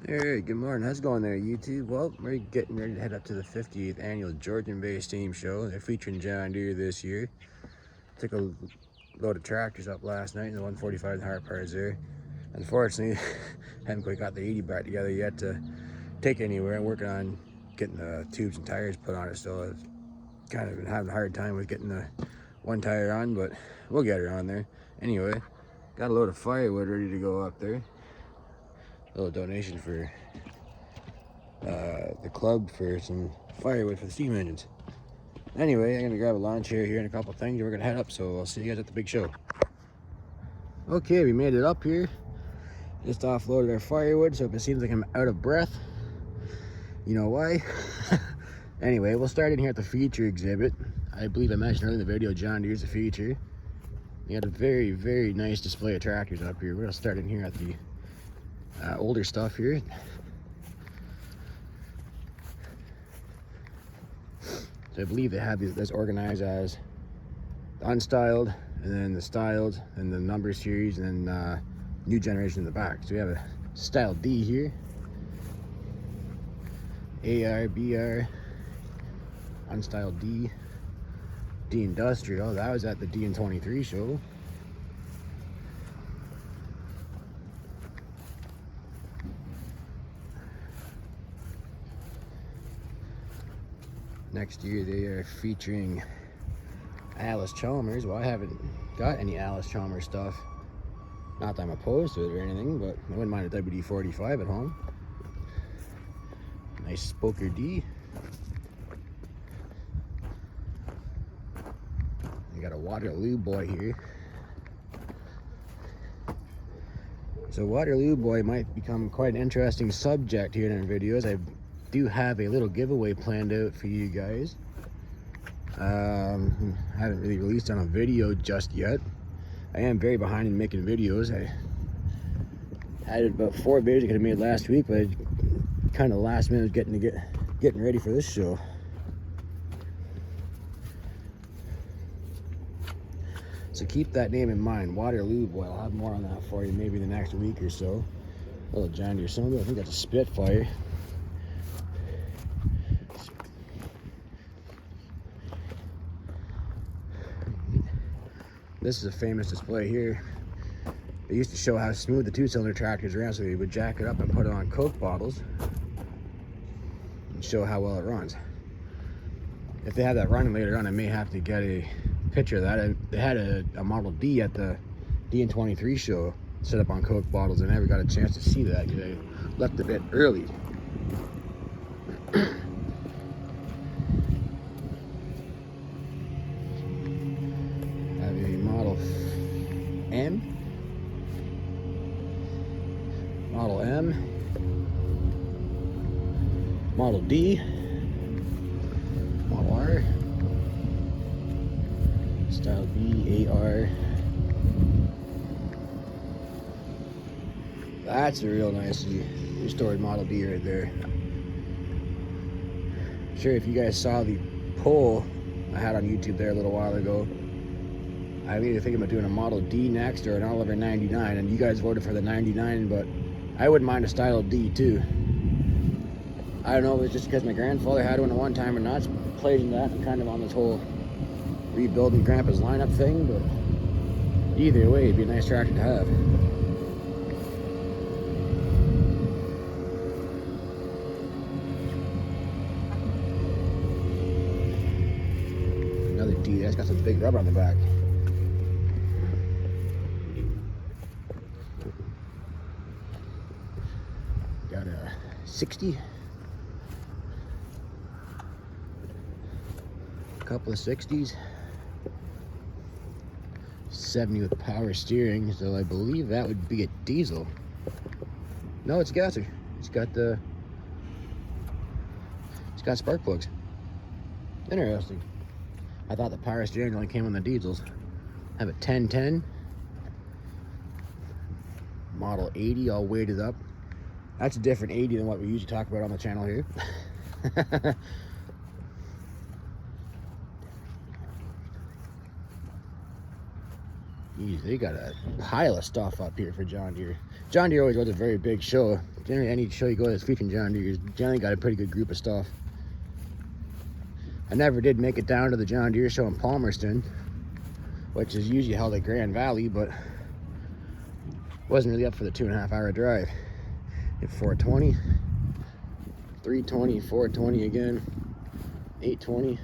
Hey, good morning. How's it going there, YouTube? Well, we're getting ready to head up to the 50th annual Georgian-based team show. They're featuring John Deere this year. Took a load of tractors up last night, and the 145 and Hart-parr is there. Unfortunately, haven't quite got the 80 back together yet to take anywhere. I'm working on getting the tubes and tires put on it, so I've kind of been having a hard time with getting the one tire on, but we'll get her on there. Anyway, got a load of firewood ready to go up there. A little donation for the club for some firewood for the steam engines. Anyway, I'm gonna grab a lawn chair here and a couple things, and we're gonna head up. So I'll see you guys at the big show. Okay, we made it up here. Just offloaded our firewood, so if it seems like I'm out of breath, you know why. Anyway, we'll start in here at the feature exhibit. I believe I mentioned earlier in the video, John Deere's a feature. We had a very, very nice display of tractors up here. We're gonna start in here at the older stuff here. So I believe they have this organized as the unstyled, and then the styled, and the number series, and then new generation in the back. So we have a style D here, AR, BR, unstyled D, D industrial. That was at the D23 show. Next year they are featuring Alice Chalmers. Well, I haven't got any Alice Chalmers stuff. Not that I'm opposed to it or anything, but I wouldn't mind a WD-45 at home. Nice Spoker D. You got a Waterloo boy here. So Waterloo boy might become quite an interesting subject here in our videos. I do have a little giveaway planned out for you guys. I haven't really released on a video just yet. I am very behind in making videos. I had about 4 videos I could have made last week, but I kind of last minute was getting ready for this show. So keep that name in mind, Waterloo boy. I'll have more on that for you maybe the next week or so. A little John Deere Sunday. I think that's a Spitfire. This is a famous display here. They used to show how smooth the 2-cylinder tractors ran, so they would jack it up and put it on Coke bottles and show how well it runs. If they have that running later on, I may have to get a picture of that. They had a Model D at the D23 show set up on Coke bottles. I never got a chance to see that because I left a bit early. M, Model M, Model D, Model R, Style B, AR. That's a real nicely restored Model D right there. Sure, if you guys saw the poll I had on YouTube there a little while ago, I'm either thinking about doing a Model D next or an Oliver 99, and you guys voted for the 99, but I wouldn't mind a Style D too. I don't know if it's just because my grandfather had one at one time or not. It's played in that. I'm kind of on this whole rebuilding Grandpa's lineup thing, but either way, it'd be a nice tractor to have. Another D, that's got some big rubber on the back. Got a 60, a couple of 60s, 70 with power steering, so I believe that would be a diesel. No, it's gasser. It's got spark plugs. Interesting. I thought the power steering only came on the diesels. I have a 1010 Model 80 all weighted up. That's a different 80 than what we usually talk about on the channel here. Jeez, they got a pile of stuff up here for John Deere. John Deere always was a very big show. Generally, any show you go that's featuring John Deere, you generally got a pretty good group of stuff. I never did make it down to the John Deere show in Palmerston, which is usually held at Grand Valley, but wasn't really up for the 2.5 hour drive. Hit 420, 320, 420 again, 820.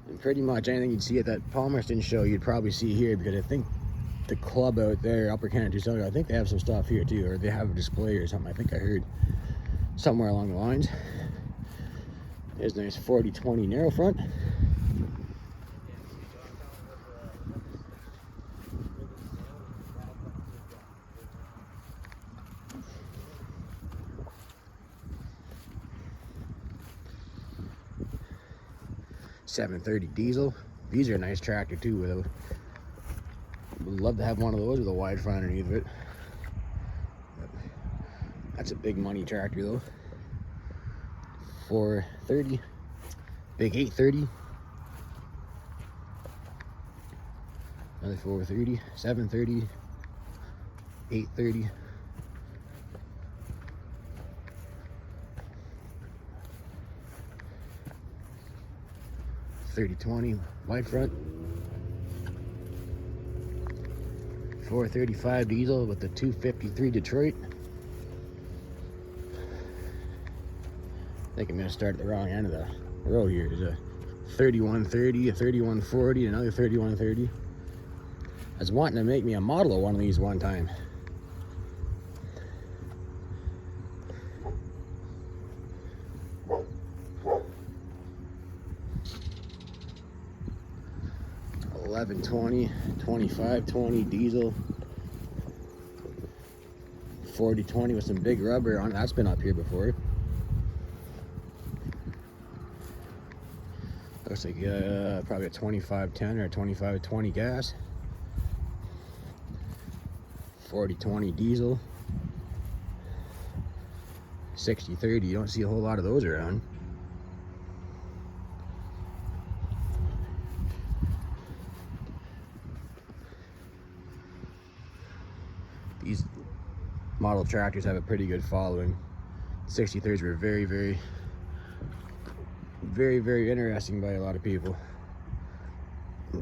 And pretty much anything you'd see at that Palmerston show, you'd probably see here, because I think the club out there, Upper Canada 270, I think they have some stuff here too, or they have a display or something. I think I heard somewhere along the lines. There's a nice 40-20 narrow front. $730 diesel. These are a nice tractor too. Would love to have one of those with a wide front underneath it. But that's a big money tractor though. 430, big 830. Another 430, 730, 830. 30-20 wide front. 435 diesel with the 253 Detroit. I think I'm gonna start at the wrong end of the row here. There's a 3130, a 3140, another 3130. I was wanting to make me a model of one of these one time. $1120, $2520 diesel, 4020 with some big rubber on it. That's been up here before. Looks like probably a 2510 or a 2520 gas. 4020 diesel. 6030. You don't see a whole lot of those around. These model tractors have a pretty good following. 63s were very interesting by a lot of people.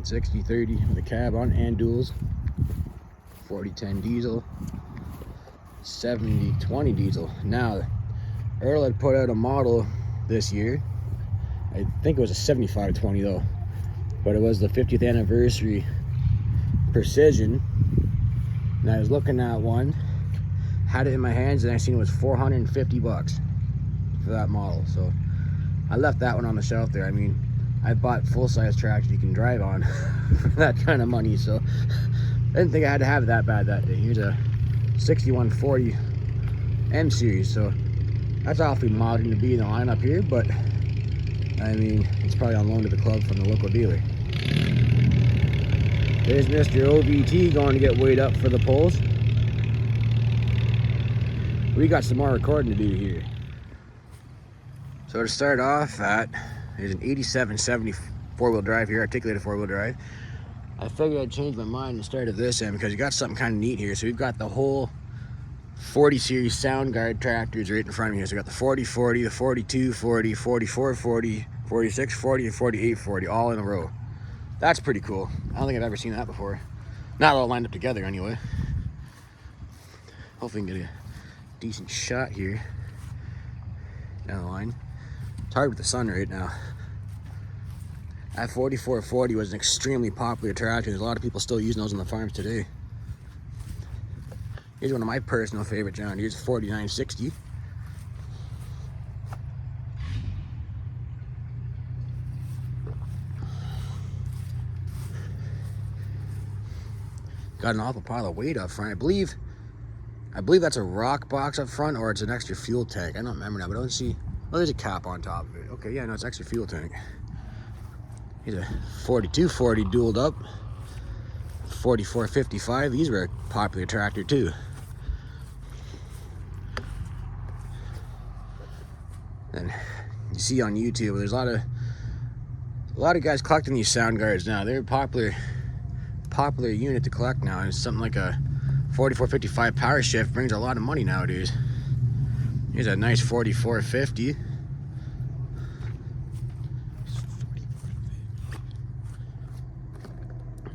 6030 with a cab on and duals. 4010 diesel. 7020 diesel. Now, Earl had put out a model this year. I think it was a 7520 though, but it was the 50th anniversary Precision. And I was looking at one, had it in my hands, and I seen it was $450 for that model. So I left that one on the shelf there. I mean, I bought full-size tractors you can drive on for that kind of money, so I didn't think I had to have it that bad that day. Here's a 6140 M series, so that's awfully modern to be in the lineup here, but I mean, it's probably on loan to the club from the local dealer. There's Mr. OVT going to get weighed up for the polls. We got some more recording to do here. So to start off at, there's an 8770 four-wheel drive here, articulated four-wheel drive. I figured I'd change my mind and start at this end because you got something kind of neat here. So we've got the whole 40 series sound guard tractors right in front of me here. So we got the 4040, the 4240, 4440, 4640, and 4840 all in a row. That's pretty cool. I don't think I've ever seen that before. Not all lined up together anyway. Hopefully we can get a decent shot here down the line. It's hard with the sun right now. That 4440 was an extremely popular tractor. There's a lot of people still using those on the farms today. Here's one of my personal favorite John Deere's, 4960. Got an awful pile of weight up front. I believe that's a rock box up front, or it's an extra fuel tank. I don't remember now, but I don't see. Oh, there's a cap on top of it. Okay, yeah, no, it's extra fuel tank. Here's a 4240 dualed up. 4455. These were a popular tractor too. And you see on YouTube, there's a lot of guys collecting these sound guards now. They're a popular unit to collect now. It's something like a 4455 power shift brings a lot of money nowadays. Here's a nice 4450.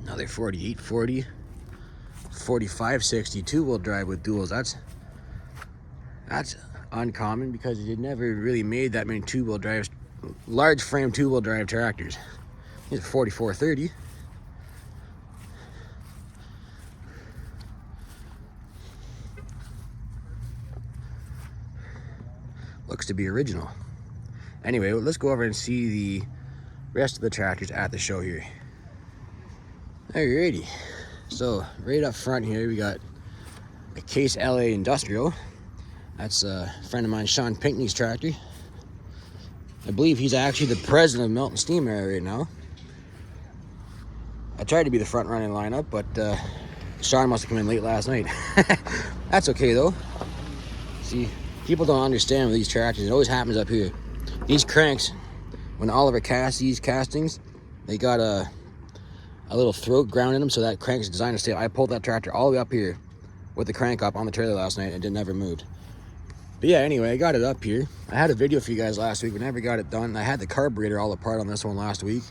Another 4840. 4560 two-wheel drive with duals. That's uncommon because they never really made that many two-wheel drives, large frame two-wheel drive tractors. Here's a 4430. Looks to be original. Anyway, let's go over and see the rest of the tractors at the show here. Alrighty. So right up front here we got a Case LA Industrial. That's a friend of mine, Sean Pinkney's tractor. I believe he's actually the president of Milton Steam Area right now. I tried to be the front running lineup, but Sean must have come in late last night. That's okay though. See, people don't understand with these tractors. It always happens up here. These cranks, when Oliver casts these castings, they got a little throat ground in them, so that crank is designed to stay. I pulled that tractor all the way up here with the crank up on the trailer last night and it never moved. But yeah, anyway, I got it up here. I had a video for you guys last week. We never got it done. I had the carburetor all apart on this one last week.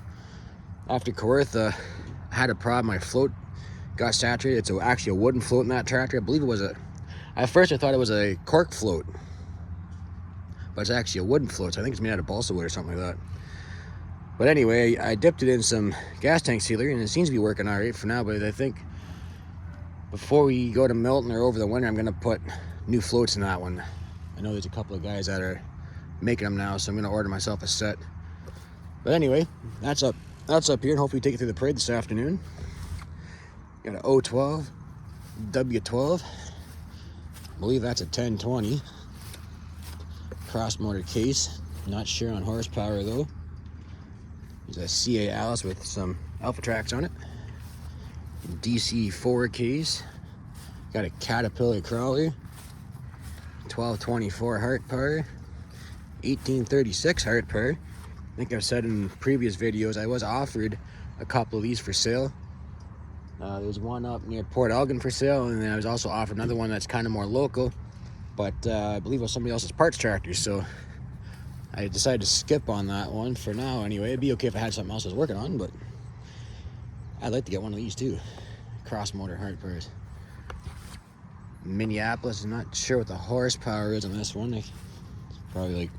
After Kawartha, I had a problem. My float got saturated. It's actually a wooden float in that tractor. I believe it was at first I thought it was a cork float, but it's actually a wooden float. So I think it's made out of balsa wood or something like that. But anyway, I dipped it in some gas tank sealer and it seems to be working all right for now. But I think before we go to Milton or over the winter, I'm gonna put new floats in that one. I know there's a couple of guys that are making them now, so I'm gonna order myself a set. But anyway, that's up here, and hopefully take it through the parade this afternoon. Got an 012, W12. I believe that's a 1020. Cross motor case. Not sure on horsepower though. There's a CA Alice with some Alpha Tracks on it. DC4 case. Got a Caterpillar crawler. 1224 Hart-parr. 1836 Hart-parr. I think I've said in previous videos I was offered a couple of these for sale. There's one up near Port Elgin for sale, and then I was also offered another one that's kind of more local, but I believe it was somebody else's parts tractor, so I decided to skip on that one for now. Anyway, it'd be okay if I had something else I was working on, but I'd like to get one of these too. Cross motor Hart-parrs. Minneapolis, I'm not sure what the horsepower is on this one. It's probably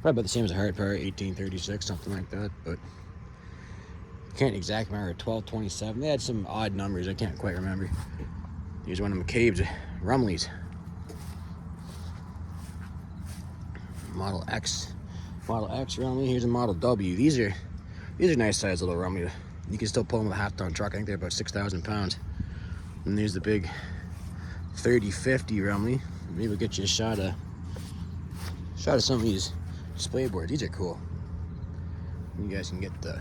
about the same as a Hart-parr, 1836, something like that, but can't exactly remember. 1227. They had some odd numbers, I can't quite remember. Here's one of McCabe's Rumleys. Model X Rumley. Here's a Model W. These are nice sized little Rumley. You can still pull them with a half-ton truck. I think they're about 6,000 pounds. And there's the big 3050 Rumley. Maybe we'll get you a shot of some of these display boards. These are cool. You guys can get the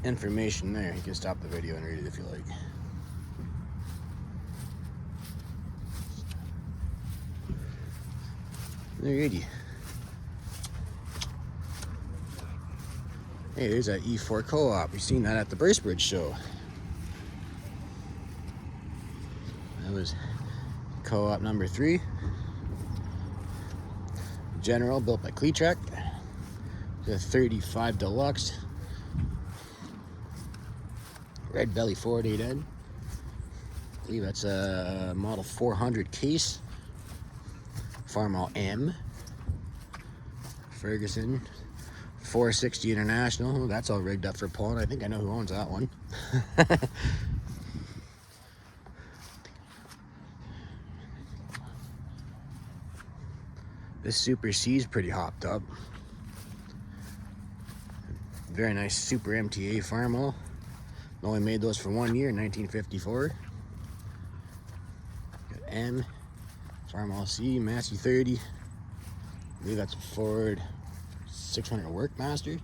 information there. You can stop the video and read it if you like. Alrighty. Hey, there's that E4 Co-op. We've seen that at the Bracebridge show. That was Co-op number 3. General, built by Cleatrack. The 35 Deluxe. Red belly forward 8N. I believe that's a model 400 case. Farmall M. Ferguson 460 International. That's all rigged up for pulling. I think I know who owns that one. This Super C is pretty hopped up. Very nice Super MTA Farmall. Only made those for 1 year in 1954. Got M, Farmall C, Massey 30. I believe that's a Ford 600 Workmaster.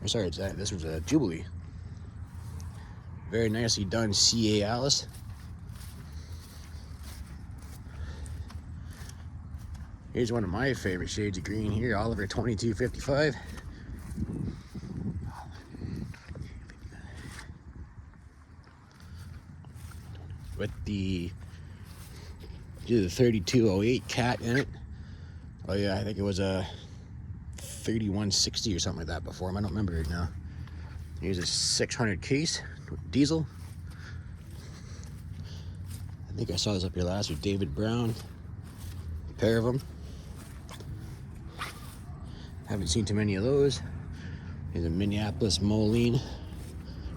Or sorry, this was a Jubilee. Very nicely done CA Alice. Here's one of my favorite shades of green here, Oliver 2255. with the 3208 cat in it. Oh yeah, I think it was a 3160 or something like that before. I don't remember it now. Here's a 600 case diesel. I think I saw this up here last with David Brown. A pair of them. Haven't seen too many of those. Here's a Minneapolis Moline.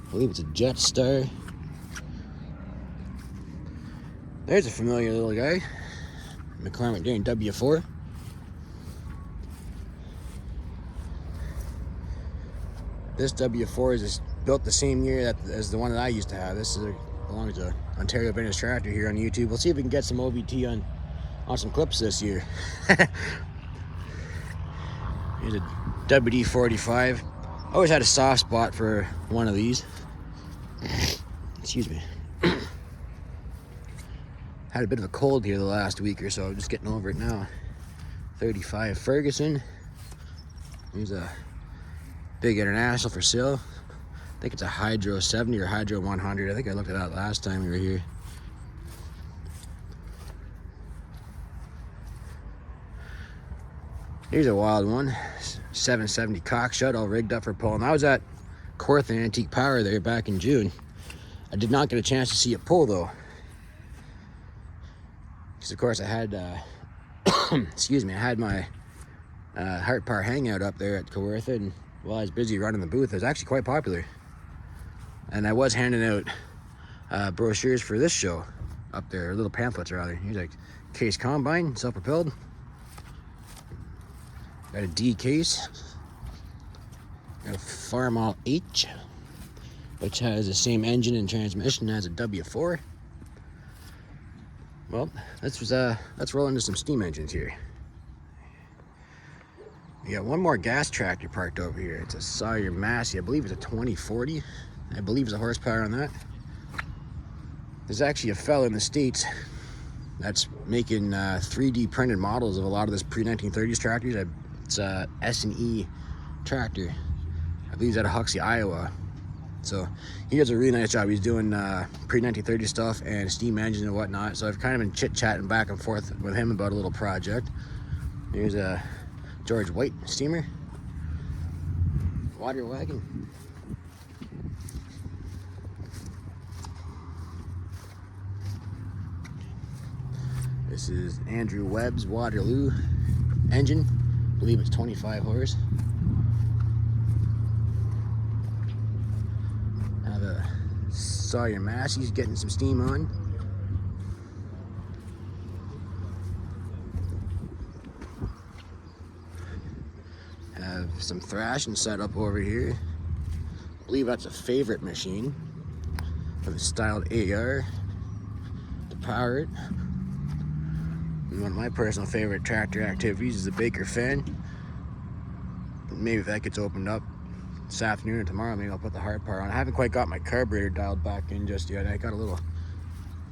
I believe it's a Jetstar. There's a familiar little guy. McLaren doing W4. This W4 is built the same year as the one that I used to have. This belongs to Ontario Vintage Tractor here on YouTube. We'll see if we can get some OVT on some clips this year. Here's a WD-45. Always had a soft spot for one of these. Excuse me. Had a bit of a cold here the last week or so. I'm just getting over it now. 35 Ferguson. Here's a big international for sale. I think it's a Hydro 70 or Hydro 100. I think I looked it up last time we were here. Here's a wild one. 770 cockshut, all rigged up for pulling. I was at Kawartha Antique Power there back in June. I did not get a chance to see it pull though. Because of course I had, excuse me, I had my Hart-parr hangout up there at Kawartha, and while I was busy running the booth, it was actually quite popular. And I was handing out brochures for this show up there, little pamphlets rather. Here's a case combine, self-propelled. Got a D case. Got a Farmall H, which has the same engine and transmission as a W4. Well, let's roll into some steam engines here. We got one more gas tractor parked over here. It's a Sawyer Massey. I believe it's a 2040. I believe there's a horsepower on that. There's actually a fella in the States that's making 3D printed models of a lot of this pre-1930s tractors. It's a S&E tractor. I believe he's out of Huxley, Iowa. So he does a really nice job. He's doing pre-1930 stuff and steam engines and whatnot. So I've kind of been chit-chatting back and forth with him about a little project. Here's a George White steamer. Water wagon. This is Andrew Webb's Waterloo engine. I believe it's 25 horse. Now the Sawyer Massey's getting some steam on. Have some thrashing set up over here. I believe that's a favorite machine with a styled AR to power it. And one of my personal favorite tractor activities is the Baker fan. Maybe if that gets opened up this afternoon or tomorrow, maybe I'll put the Hart-parr on. I haven't quite got my carburetor dialed back in just yet. I got a little,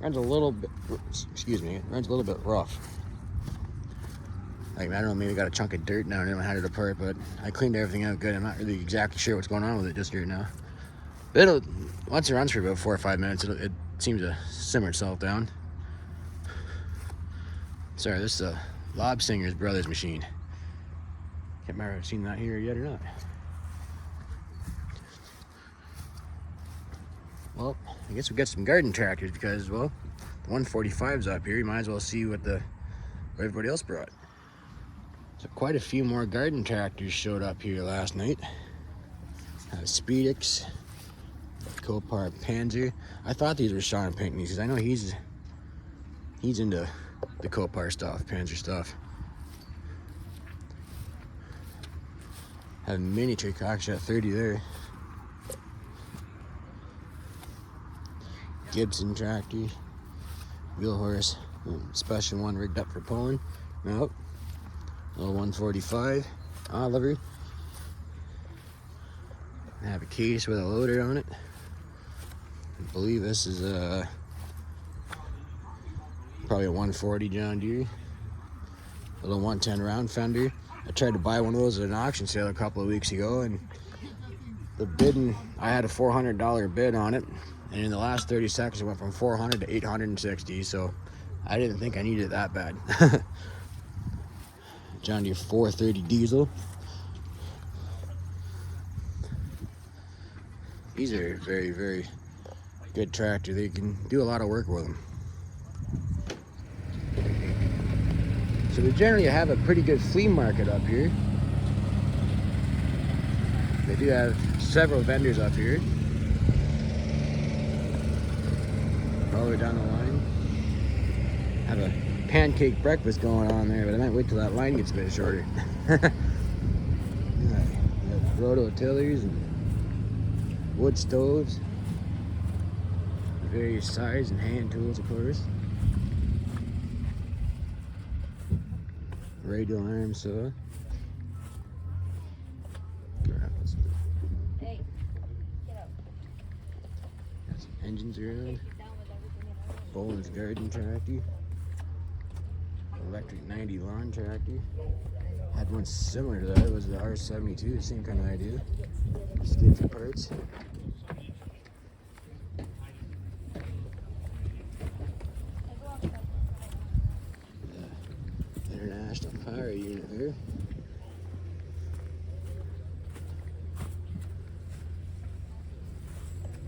runs a little bit, excuse me, it runs a little bit rough. Like, I don't know, maybe got a chunk of dirt down in it when I had it apart, but I cleaned everything out good. I'm not really exactly sure what's going on with it just right now. But once it runs for about 4 or 5 minutes, it seems to simmer itself down. Sorry, this is a Lob Singer's brother's machine. Can't remember if I've seen that here yet or not. Well, I guess we got some garden tractors because, well, the 145's up here. You might as well see what everybody else brought. So quite a few more garden tractors showed up here last night. Speedix, Copart Panzer. I thought these were Sean Pinkney's because I know he's into the Copart stuff, Panzer stuff. Have miniature cockshot 30 there. Gibson tractor, wheel horse, special one rigged up for pulling. Nope. Little 145 Oliver. I have a case with a loader on it. I believe this is probably a 140 John Deere. A little 110 round fender. I tried to buy one of those at an auction sale a couple of weeks ago, and the bidding, I had a $400 bid on it, And in the last 30 seconds, it went from 400 to 860. So I didn't think I needed it that bad. John Deere 430 diesel. These are very, very good tractor. They can do a lot of work with them. So we generally have a pretty good flea market up here. They do have several vendors up here. All the way down the line. Have a pancake breakfast going on there, but I might wait till that line gets a bit shorter. Rototillers and wood stoves. Various size and hand tools, of course. Radial arm saw. Hey, get up. Got some engines around. Boland's garden tractor. Electric 90 lawn tractor. Had one similar to that. It was the R72, same kind of idea. Skids and parts. International power unit there.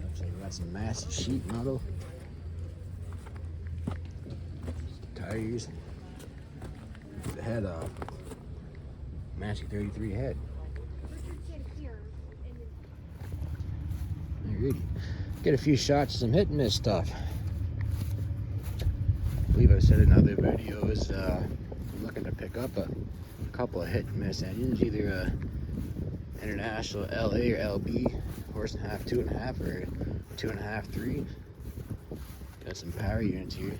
Looks like we got some massive sheet metal. Tires. The head off. Massive 33 head. Alrighty. Get a few shots of some hit and miss stuff. I believe I said in other videos, I'm looking to pick up a couple of hit and miss engines, either a International LA or LB, horse and a half, 2.5, or 2.5, 3. Got some power units here.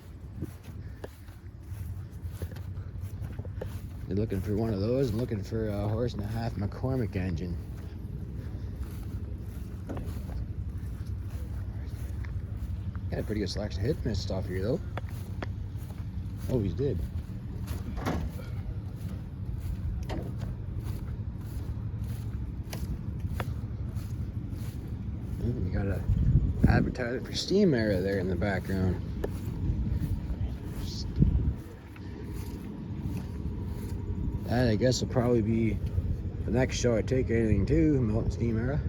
You're looking for one of those. I'm looking for a horse and a half McCormick engine. Got a pretty good selection of hit and miss stuff here, though. Always did. We got a advertisement for Steam Era there in the background. That, I guess, will probably be the next show I take anything to, Milton Steam Era.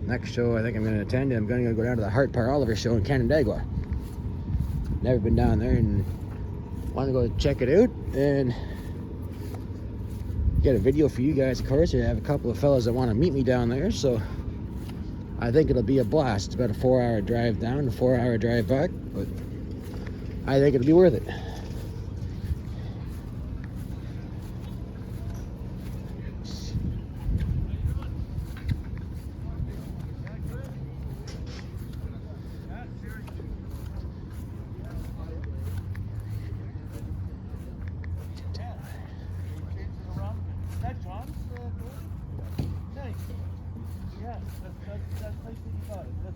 Next show I think I'm going to attend, I'm going to go down to the Hart-parr Oliver show in Canandaigua. Never been down there and want to go check it out and get a video for you guys, of course. I have a couple of fellas that want to meet me down there, so I think it'll be a blast. It's about a 4-hour drive down, a 4-hour drive back, but I think it'll be worth it.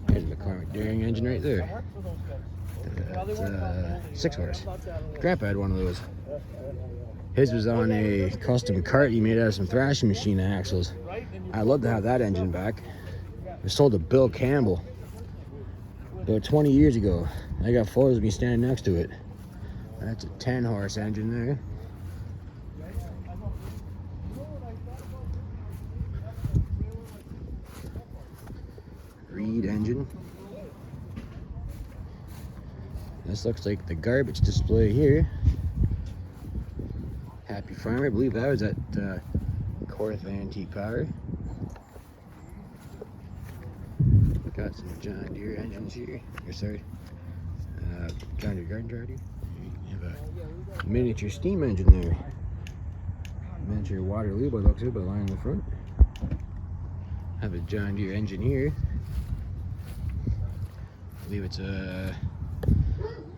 Here's the McCormick Deering engine right there. It's 6 horse. Grandpa had one of those. His was on a custom cart he made out of some thrashing machine axles. I'd love to have that engine back. It was sold to Bill Campbell about 20 years ago. I got photos of me standing next to it. That's a 10 horse engine there. Reed engine. This looks like the garbage display here. Happy Farmer, I believe that was at Corth Antique Power. Got some John Deere engines here. John Deere garden tractor. You have a miniature steam engine there. Miniature Waterloo by the looks of it, by the line in the front. Have a John Deere engine here. I believe it's a,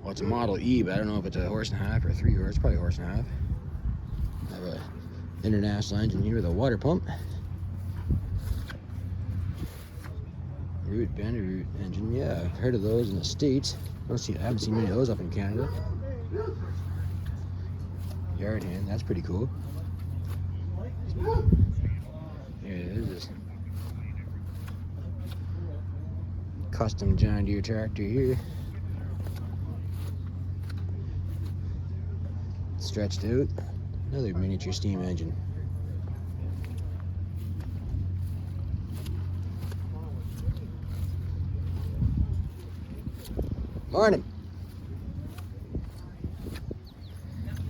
well, it's a Model E, but I don't know if it's a horse and a half or a 3 horse. Probably a horse and a half. I have a International engine here with a water pump. Root Bender root engine. Yeah, I've heard of those in the States. I haven't seen many of those up in Canada. Yard hand, that's pretty cool. There it is. custom John Deere tractor here. Stretched out. Another miniature steam engine. Morning.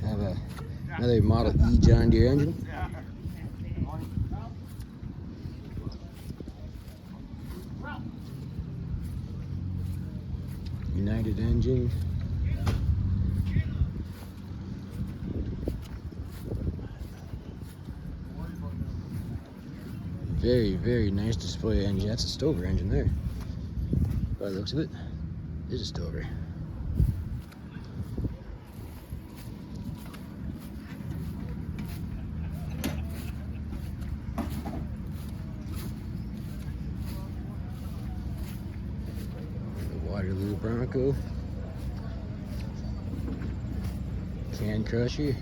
Have another Model E John Deere engine. United engine. Very, very nice display engine. That's a Stover engine there. By the looks of it, it is a Stover. The Waterloo Bronco. Can crusher.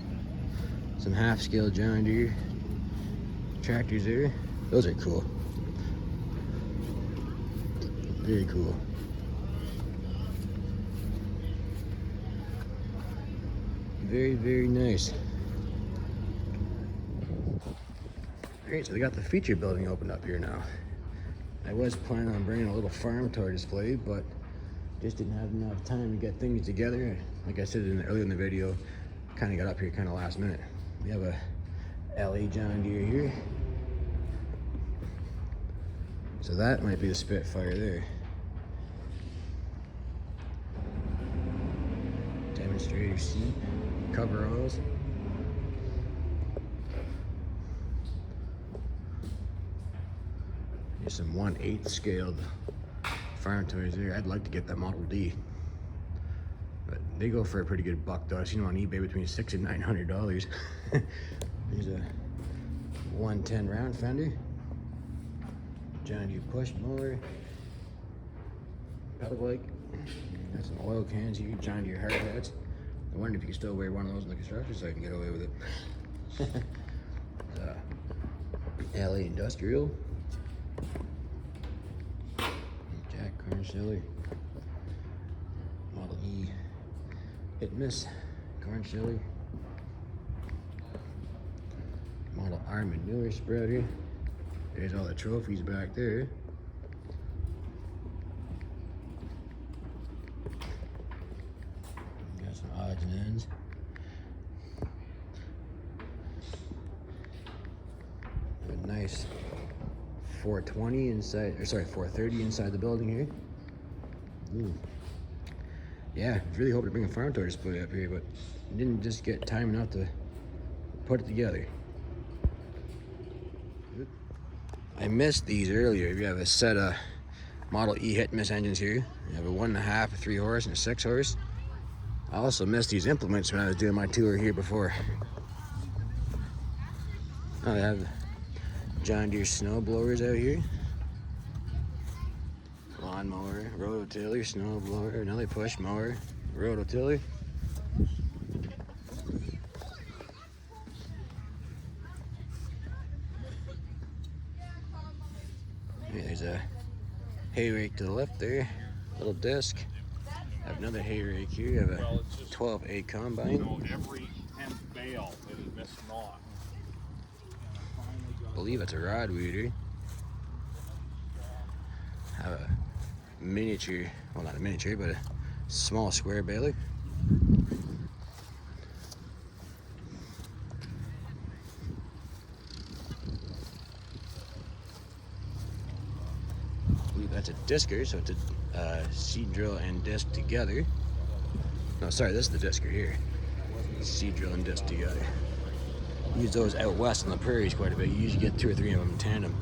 Some half-scale John Deere tractors there. Those are cool. Very cool. Very, very nice. Great, so they got the feature building opened up here now. I was planning on bringing a little farm tour display, but just didn't have enough time to get things together. Like I said earlier in the video, kind of got up here kind of last minute. We have a LA John Deere here. So that might be the Spitfire there. Demonstrator seat, coveralls. Here's some 1/8 scaled farm toys there. I'd like to get that Model D, but they go for a pretty good buck though. I've seen them on eBay between $600 and $900. There's a 110 round fender. John Deere push mower, pedal bike. Got some oil cans here, John Deere hard hats. I wondered if you could still wear one of those in the construction site and get away with it. LA Industrial. Jack corn chiller. Model E hit and miss corn chiller. Model R manure spreader. There's all the trophies back there. Got some odds and ends. A nice 420 inside, or sorry, 430 inside the building here. Ooh. Yeah, I was really hoping to bring a farm tour display up here, but didn't just get time enough to put it together. I missed these earlier. You have a set of Model E hit and miss engines here. You have a 1.5, a 3 horse, and a 6 horse. I also missed these implements when I was doing my tour here before. Oh, they have John Deere snow blowers out here. Lawnmower, rototiller, snow blower, another push mower, rototiller. There's a hay rake to the left there, little disc. I have another hay rake here. You have a 12A combine. You know, every 10th bale it is missing off. I believe it's a rod weeder. I have a miniature, well not a miniature, but a small square baler. That's a disker, so it's a seed drill and disc together. No, sorry, this is the disker here. Seed drill and disc together. Use those out west on the prairies quite a bit. You usually get 2 or 3 of them in tandem.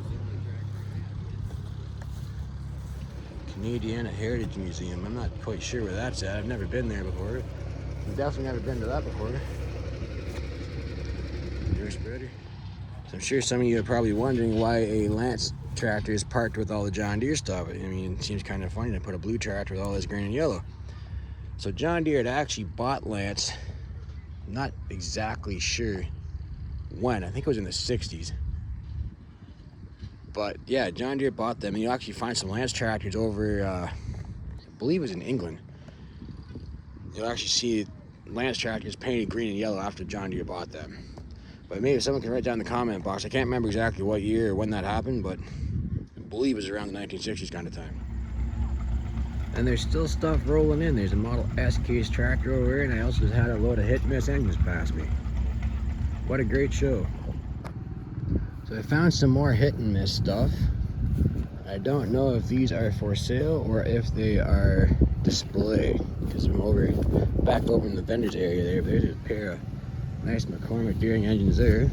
Canadiana Heritage Museum. I'm not quite sure where that's at. I've never been there before. I've definitely never been to that before. Deer spreader. So I'm sure some of you are probably wondering why a Lance tractor is parked with all the John Deere stuff. I mean, it seems kind of funny to put a blue tractor with all this green and yellow. So John Deere had actually bought Lance, not exactly sure when. I think it was in the 60s. But yeah, John Deere bought them, and you'll actually find some Lance tractors over, I believe it was in England. You'll actually see Lance tractors painted green and yellow after John Deere bought them. But maybe someone can write down in the comment box. I can't remember exactly what year or when that happened, but I believe it was around the 1960s kind of time. And there's still stuff rolling in. There's a Model S case tractor over here, and I also just had a load of hit and miss engines pass me. What a great show. So I found some more hit and miss stuff. I don't know if these are for sale or if they are display, because I'm back over in the vendors area there. But there's a pair of nice McCormick Deere engines there.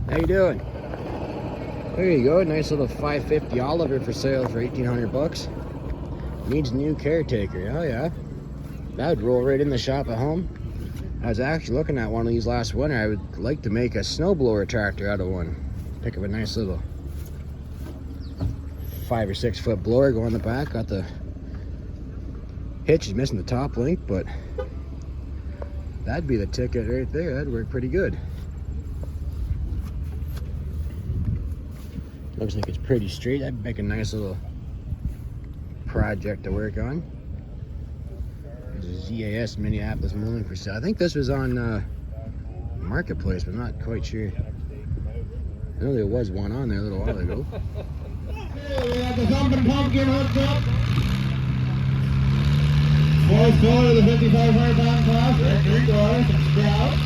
How you doing? There you go, nice little 550 Oliver for sale for 1,800 bucks. Needs a new caretaker. Oh yeah, that would roll right in the shop at home. I was actually looking at one of these last winter. I would like to make a snowblower tractor out of one. Pick up a nice little 5 or 6 foot blower, go on the back. Got the hitch is missing the top link, but that'd be the ticket right there. That'd work pretty good. Looks like it's pretty straight. That'd make a nice little project to work on. There's a ZAS Minneapolis Mullen for sale. I think this was on Marketplace, but not quite sure. I know there was one on there a little while ago. We got the thumping pumpkin hooked up. Fourth quarter of the 5,500 pound class. Rick Doris and Sprout.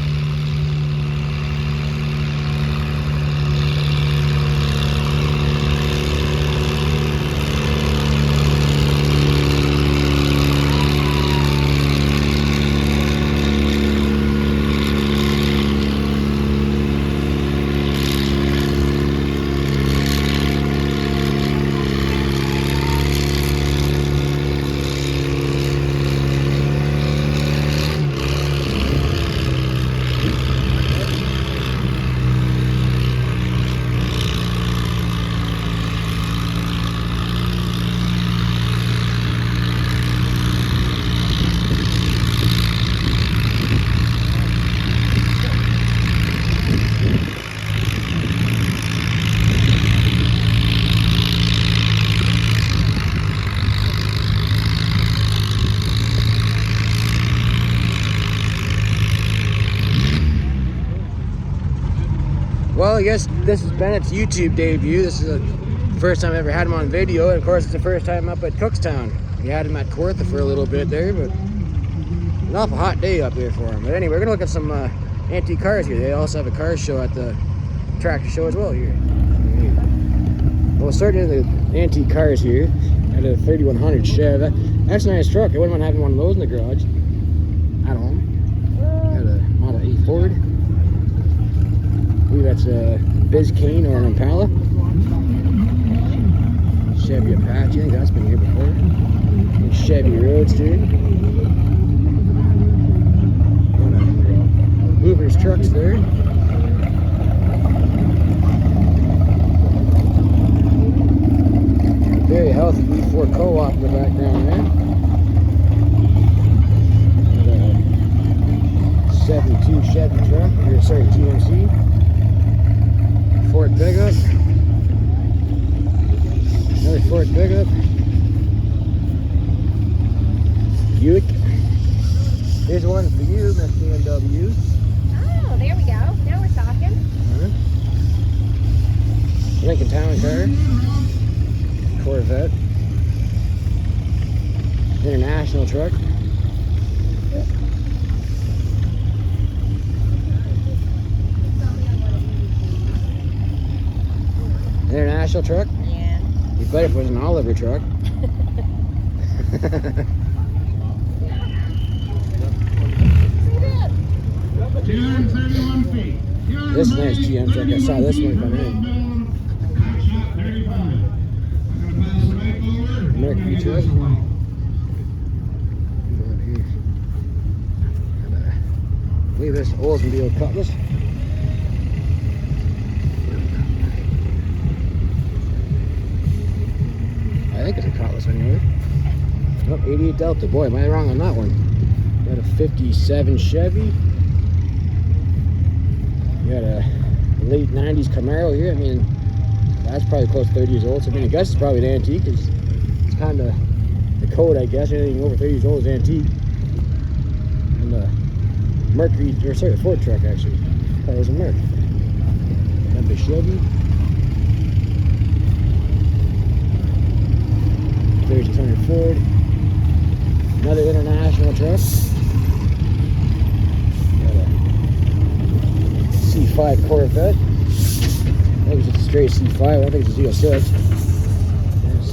Well, I guess this has been its YouTube debut. This is the first time I ever had him on video, and of course it's the first time up at Cookstown. We had him at Kawartha for a little bit there, but an awful hot day up there for him. But anyway, we're gonna look at some antique cars here. They also have a car show at the tractor show as well here. We'll start in the antique cars here. Got a 3100 Chev. That's a nice truck. I wouldn't mind having one of those in the garage at home. Got a Model 8 Ford. I believe that's a Biscayne or an Impala. Chevy Apache, I think that's been here before. And Chevy Roadster. Hoover's trucks there. Very healthy V4 Co-op in the background there. And a 72 Chevy truck, or sorry, GMC. Ford pickup. Another Ford pickup. Buick. Here's one for you, Miss BMW. Oh, there we go. Now we're talking. Lincoln Town car. Corvette. International truck. International truck? Yeah. You bet if it was an Oliver truck. 231 feet. This is a nice GM truck. I saw this one come in. Mercury truck. I believe this Oldsmobile Cutlass. I think it's a Cutlass anyway. Oh, 88 Delta. Boy, am I wrong on that one. Got a 57 Chevy. You got a late 90s Camaro here. I mean, that's probably close to 30 years old. So I mean, I guess it's probably an antique. It's kind of the code, I guess. Anything over 30 years old is antique. And Mercury, or sorry, a Ford truck actually. That was a Merc. Got the Chevy. 3600 Ford. Another international truck. Got a C5 Corvette. I think it's a straight C5. I don't think it's a Z06. There's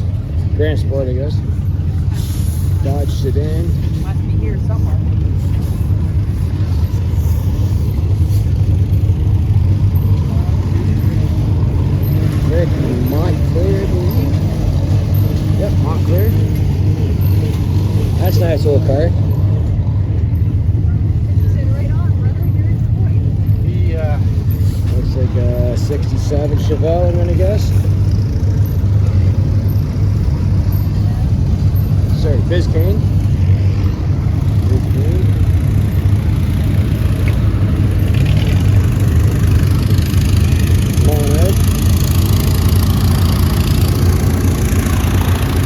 Grand Sport, I guess. Dodge sedan. Must be here somewhere. American Montclair, I believe. Yep, Montclair. That's a nice old car. Looks like a 67 Chevelle, I'm gonna guess. Sorry, Biscayne. Biscayne. Long Edge.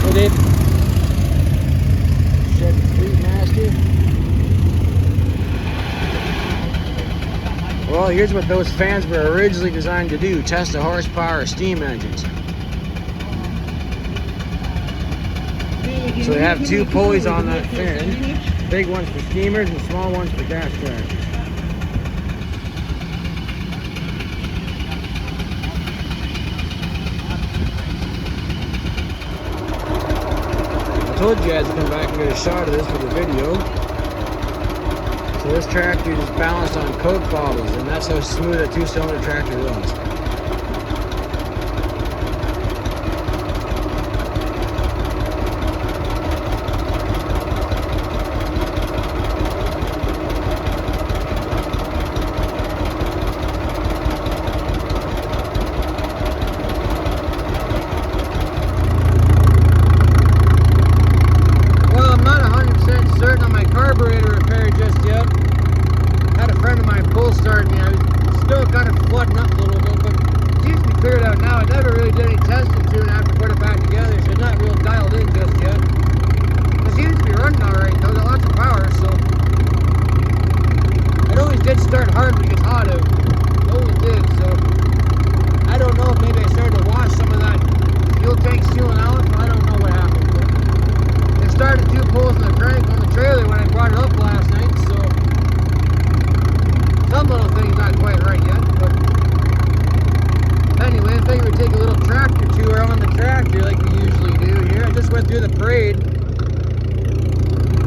Hey, Dave. Chevy Fleet Master. Well, here's what those fans were originally designed to do: test the horsepower of steam engines. So they have two pulleys on that fan. Big ones for steamers and small ones for gas tractors. I told you guys to come back and get a shot of this for the video. So this tractor is balanced on Coke bottles, and that's how smooth a two-cylinder tractor runs. Well, I'm not 100% certain on my carburetor repair just yet. Had a friend of mine pull start me. I was still kind of flooding up a little bit, but it seems to be cleared out now. I never really did any testing to it and I have to put it back together, so it's not real dialed in just yet. It seems to be running alright though, got lots of power, so it always did start hard when it gets hot out. It always did, so I don't know if maybe I started to wash some of that fuel tank sealing out. I don't know what happened. But it started two pulls in the crank on the trailer when I brought it up last night, so some little thing's not quite right yet, but anyway, I figured we'd take a little tractor tour on the tractor like we usually do here. I just went through the parade.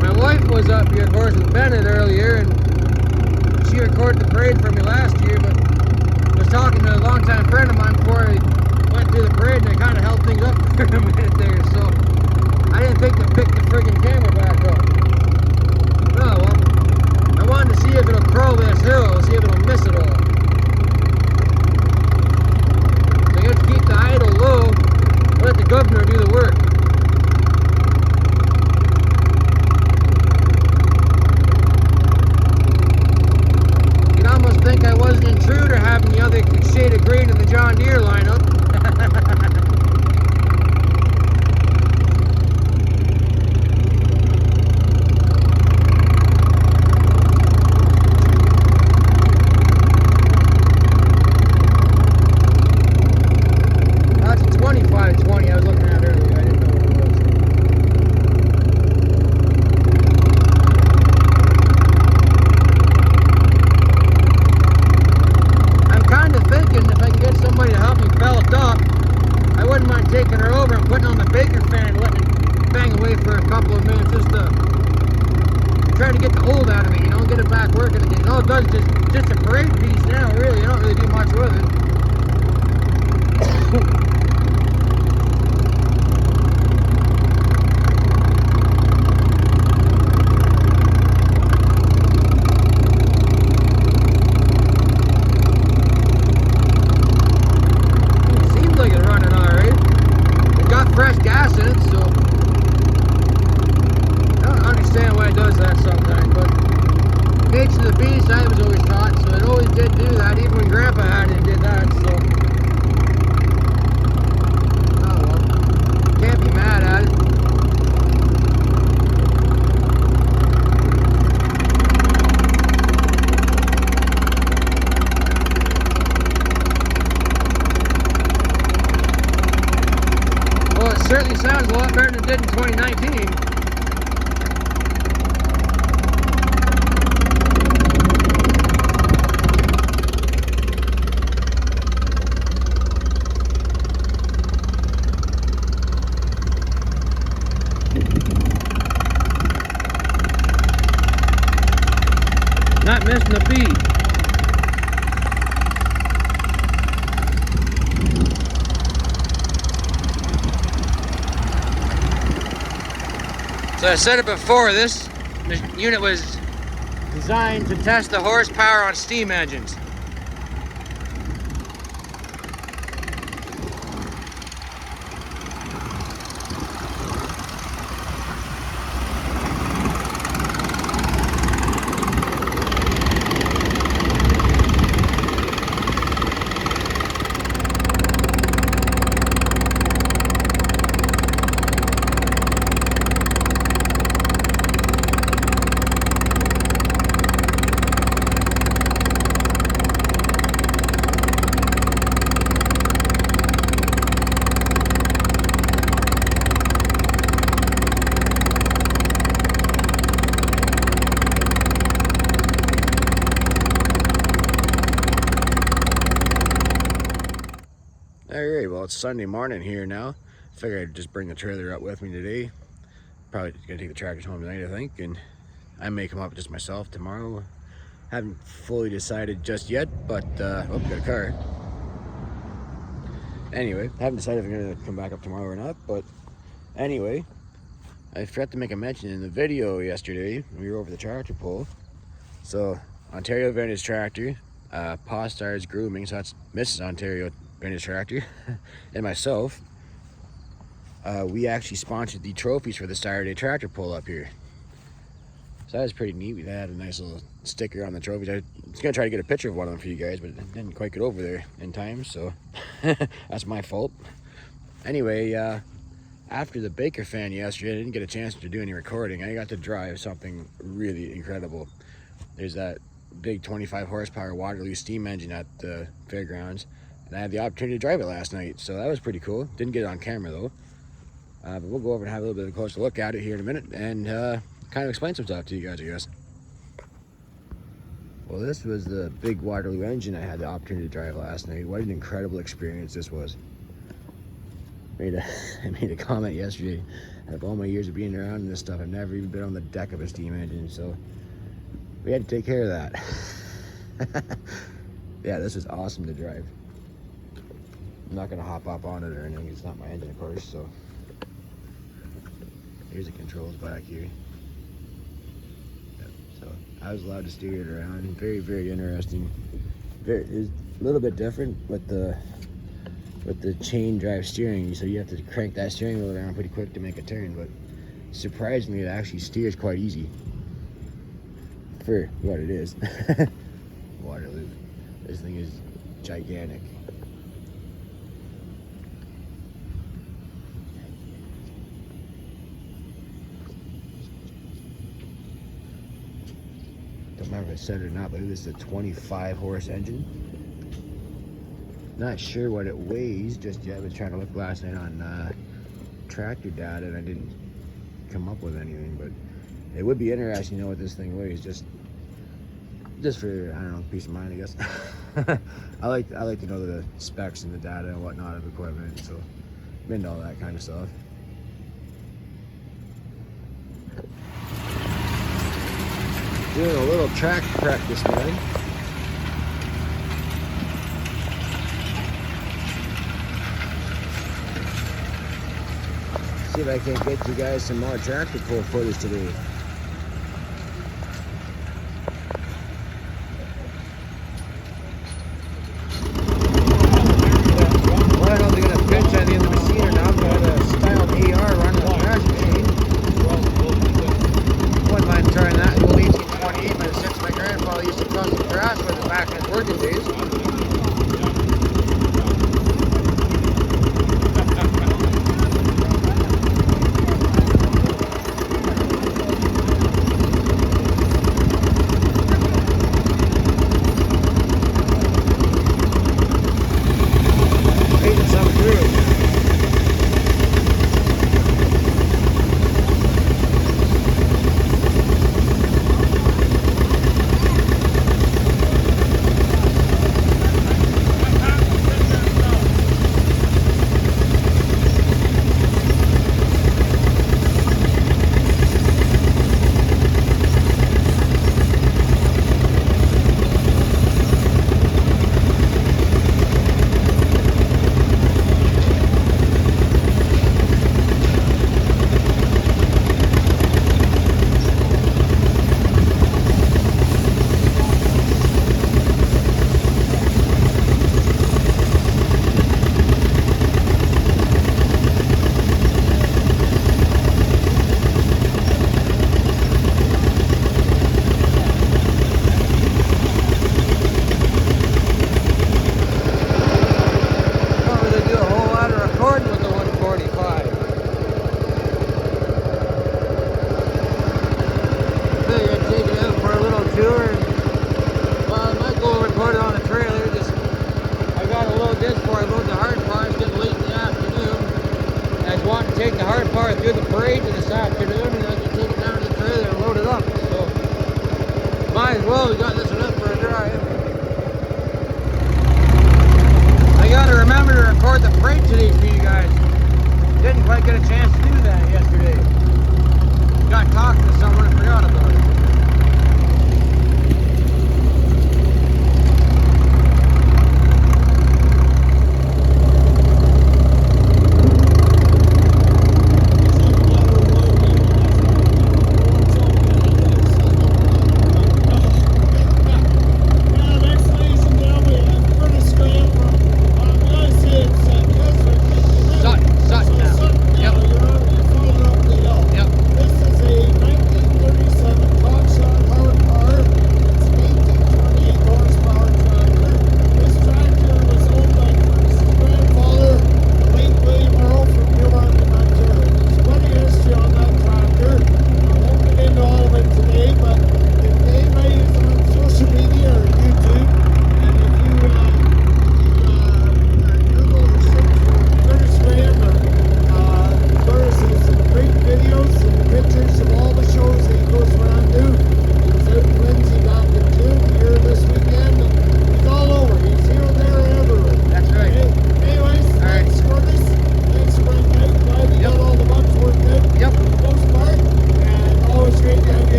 My wife was up here, of course, with Bennett earlier, and she recorded the parade for me last year, but I was talking to a longtime friend of mine before I went through the parade, and I kind of held things up for a minute there, so I didn't think to pick the friggin' camera back up. Oh, well. I wanted to see if it'll crawl this hill, see if it'll miss it all. So you have to keep the idle low, let the governor do the work. You'd almost think I was an intruder having the other shade of green in the John Deere lineup. Taking her over and putting on the Baker fan, letting it bang away for a couple of minutes, just to try to get the old out of it, you know, get it back working again. All it does is just a parade piece now, really. I don't really do much with it. Fresh gas in it, so certainly sounds a lot better than it did in 2019. Not missing a beat. So I said it before, this unit was designed to test the horsepower on steam engines. Alright, well, it's Sunday morning here now. Figured I'd just bring the trailer up with me today. Probably gonna take the tractors home tonight, I think, and I may come up just myself tomorrow. Haven't fully decided just yet, but oh, got a car. Anyway, haven't decided if I'm gonna come back up tomorrow or not, but anyway, I forgot to make a mention in the video yesterday when we were over the tractor pull. So, Ontario Vintage Tractor, Paw Stars Grooming, so that's Mrs. Ontario Vintage Tractor, and myself, we actually sponsored the trophies for the Saturday tractor pull up here. So that was pretty neat. We had a nice little sticker on the trophies. I was gonna try to get a picture of one of them for you guys, but it didn't quite get over there in time, so that's my fault. Anyway, after the Baker fan yesterday, I didn't get a chance to do any recording. I got to drive something really incredible. There's that big 25 horsepower Waterloo steam engine at the fairgrounds, and I had the opportunity to drive it last night, so that was pretty cool. Didn't get it on camera though, but we'll go over and have a little bit of a closer look at it here in a minute, and kind of explain some stuff to you guys, I guess. Well, this was the big Waterloo engine I had the opportunity to drive last night. What an incredible experience this was. I made a comment yesterday. Out of all my years of being around and this stuff, I've never even been on the deck of a steam engine, so we had to take care of that. Yeah, this was awesome to drive. I'm not gonna hop up on it or anything. It's not my engine, of course. So here's the controls back here. Yep. So I was allowed to steer it around. Very, very interesting. It's a little bit different with the chain drive steering. So you have to crank that steering wheel around pretty quick to make a turn. But surprisingly, it actually steers quite easy for what it is. Waterloo. This thing is gigantic. Don't remember if I said it or not, but it was a 25 horse engine. Not sure what it weighs just yet. I was trying to look last night on tractor data and I didn't come up with anything, but it would be interesting to know what this thing weighs, just for, I don't know, peace of mind, I guess. I like to know the specs and the data and whatnot of equipment, so I'm into all that kind of stuff. Doing a little track prep this morning. See if I can get you guys some more tractor pull footage today. Well, I don't know if they're going to pinch on the end of the machine or not, but I had a styled AR running the thrashing machine. Wouldn't mind trying that. The old 1828 by the 6 my grandfather used to cut some grass with it back in his working days. record the parade today for you guys. Didn't quite get a chance to do that yesterday. Got talking to someone and forgot about it.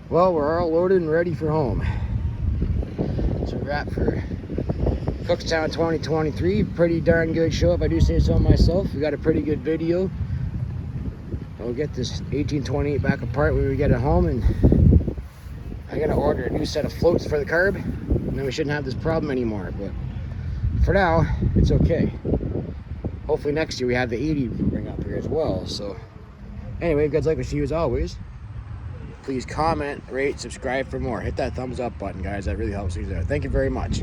Well, we're all loaded and ready for home. It's a wrap for Cookstown 2023. Pretty darn good show, if I do say so myself. We got a pretty good video. We'll get this 1828 back apart when we get it home, and I gotta order a new set of floats for the carb, and then we shouldn't have this problem anymore. But for now, it's okay. Hopefully next year we have the 80 we can bring up here as well. So anyway, if you guys like what you see as always, please comment, rate, subscribe for more. Hit that thumbs up button, guys. That really helps me out. Thank you very much.